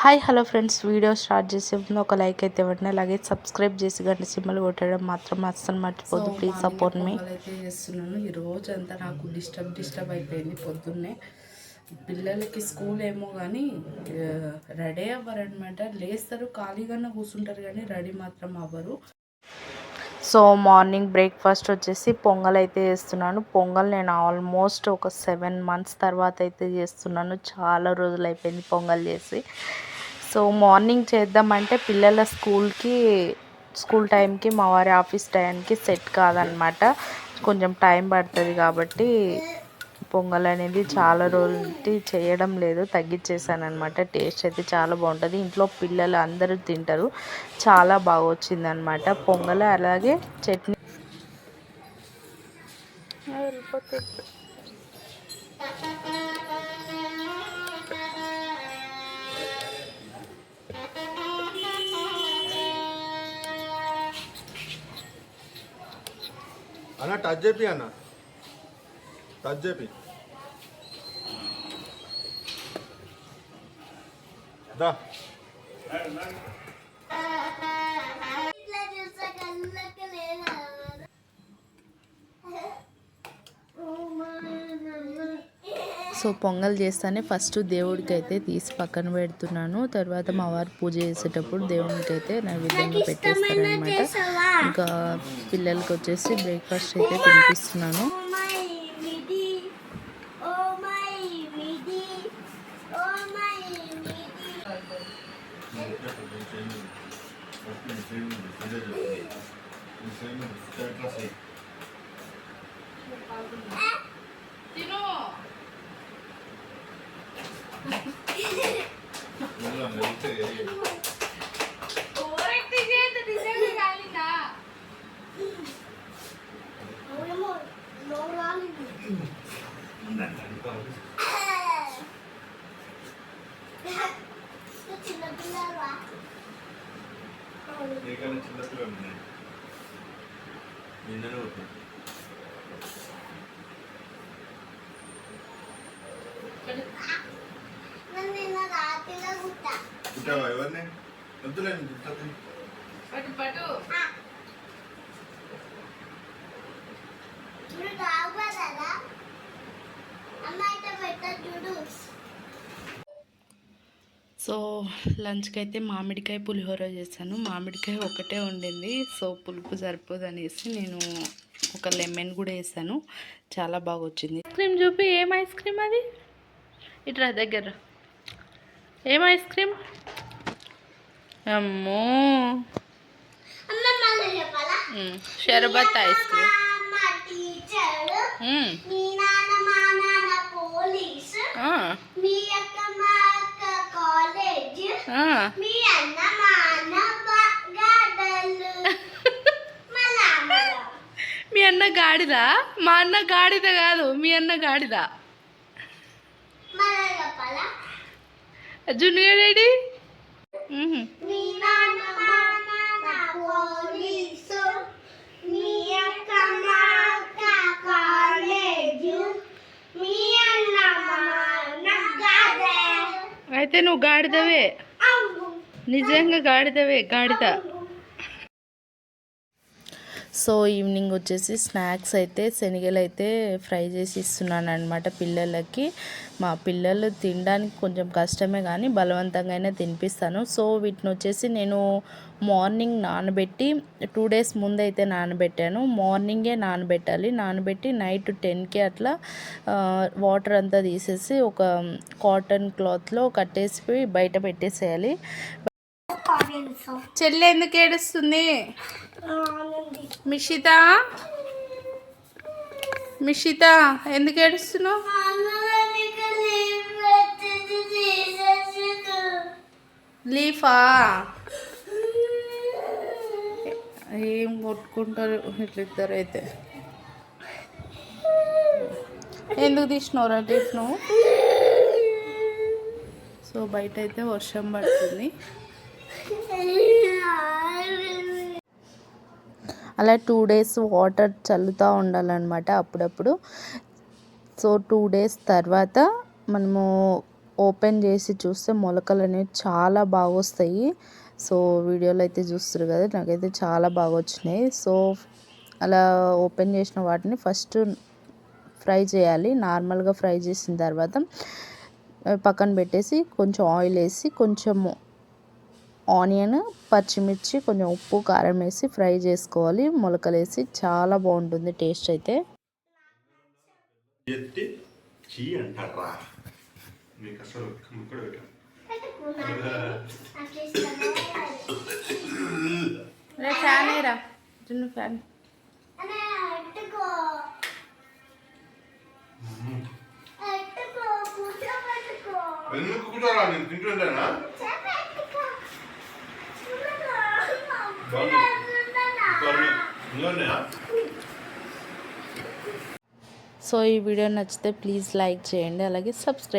Hi hello friends, video start చేసే ముందు ఒక లైక్ అయితే ఇవ్వండి. అలాగే సబ్స్క్రైబ్ చేసి గంట సింబల్ కొట్టడం మాత్రం అస్సలు మర్చిపోద్దు. ప్లీజ్ సపోర్ట్ మీ. అయితే చేస్తున్నాను. ఈ రోజు అంతా నాకు డిస్టర్బ్ అయిపోయింది. పొద్దున్నే పిల్లలకి స్కూల్ ఏమో కానీ రెడీ అవ్వరనమాట. లేస్తారు, ఖాళీగానే కూర్చుంటారు కానీ రెడీ మాత్రం అవ్వరు. సో మార్నింగ్ బ్రేక్ఫాస్ట్ వచ్చేసి పొంగల్ అయితే చేస్తున్నాను. పొంగల్ నేను ఆల్మోస్ట్ ఒక 7 months తర్వాత అయితే చేస్తున్నాను. చాలా రోజులు అయిపోయింది పొంగల్ చేసి. సో మార్నింగ్ చేద్దామంటే పిల్లల స్కూల్ టైంకి మా వారి ఆఫీస్ టైంకి సెట్ కాదనమాట. కొంచెం టైం పడుతుంది కాబట్టి పొంగల్ అనేది చాలా రోజులు చేయడం లేదు, తగ్గించేసాను అనమాట. టేస్ట్ అయితే చాలా బాగుంటుంది. ఇంట్లో పిల్లలు అందరూ తింటారు. చాలా బాగా వచ్చిందనమాట పొంగల్. అలాగే చట్నీ అన్న టచ్ చెప్పి అన్న టచ్ చెప్పి దా సో పొంగల్ చేస్తానే ఫస్ట్ దేవుడికి అయితే తీసి పక్కన పెడుతున్నాను. తర్వాత మా వారు పూజ చేసేటప్పుడు దేవునికి అయితే నైవేద్యంగా పెట్టేస్తారనమాట. ఇంకా పిల్లలకి వచ్చేసి బ్రేక్ఫాస్ట్ అయితే తినిపిస్తున్నాను. ఎవరిని వద్దులేండి సో లంచ్కి అయితే మామిడికాయ పులిహోర చేశాను. మామిడికాయ ఒకటే ఉండింది, సో పులుపు సరిపోదు అనేసి నేను ఒక లెమన్ కూడా వేసాను. చాలా బాగా వచ్చింది. ఐస్ క్రీమ్ చూపి, ఏం ఐస్ క్రీమ్ అది? ఇట్రా దగ్గర. ఏం ఐస్ క్రీమ్? అమ్మో, షర్బత్ ఐస్ క్రీమ్. మీ అన్న గాడిద? మా అన్న గాడిద కాదు, మీ అన్న గాడిద. Junior ready. అయితే నువ్వు గాడిదవే, నిజంగా గాడిద. సో ఈవినింగ్ వచ్చేసి స్నాక్స్ అయితే శనగలు అయితే ఫ్రై చేసి ఇస్తున్నాను అనమాట పిల్లలకి. మా పిల్లలు తినడానికి కొంచెం కష్టమే కానీ బలవంతంగా అయినా తినిపిస్తాను. సో వీటిని వచ్చేసి నేను మార్నింగ్ నానబెట్టి 2 days ముందు అయితే నానబెట్టాను. మార్నింగే నానబెట్టాలి. నానబెట్టి నైట్ 10కి అట్లా వాటర్ అంతా తీసేసి ఒక కాటన్ క్లాత్లో కట్టేసి బయట పెట్టేసేయాలి. చెల్లి ఎందుకు ఏడుస్తుంది? మిషిత ఎందుకు ఏడుస్తున్నావు? లీఫా? ఏం కొట్టుకుంటారు ఇట్లిద్దరు అయితే. ఎందుకు తీసినవరా లీఫ్ నువ్వు? సో బయట అయితే వర్షం పడుతుంది. అలా 2 days వాటర్ చల్లుతూ ఉండాలన్నమాట అప్పుడప్పుడు. సో 2 days తర్వాత మనము ఓపెన్ చేసి చూస్తే మొలకలు అనేవి చాలా బాగా వస్తాయి. సో వీడియోలో అయితే చూస్తారు కదా, నాకైతే చాలా బాగా వచ్చినాయి. సో అలా ఓపెన్ చేసిన వాటిని ఫస్ట్ ఫ్రై చేయాలి. నార్మల్గా ఫ్రై చేసిన తర్వాత పక్కన పెట్టేసి కొంచెం ఆయిల్ వేసి కొంచెం ఆనియన్, పచ్చిమిర్చి, కొంచెం ఉప్పు, కారం వేసి ఫ్రై చేసుకోవాలి. మొలకలు వేసి చాలా బాగుంటుంది టేస్ట్ అయితే. ఎత్తి చీ అంటారా మీకు అసలు ముక్కడు పెట్టాను. ఫ్యాన్ ఏరా చిన్న ఫ్యాన్. ఎందుకు కూర్చోరా, నేను తింటుంటేనా సో ఈ వీడియో నచ్చితే ప్లీజ్ లైక్ చేయండి, అలాగే సబ్స్క్రైబ్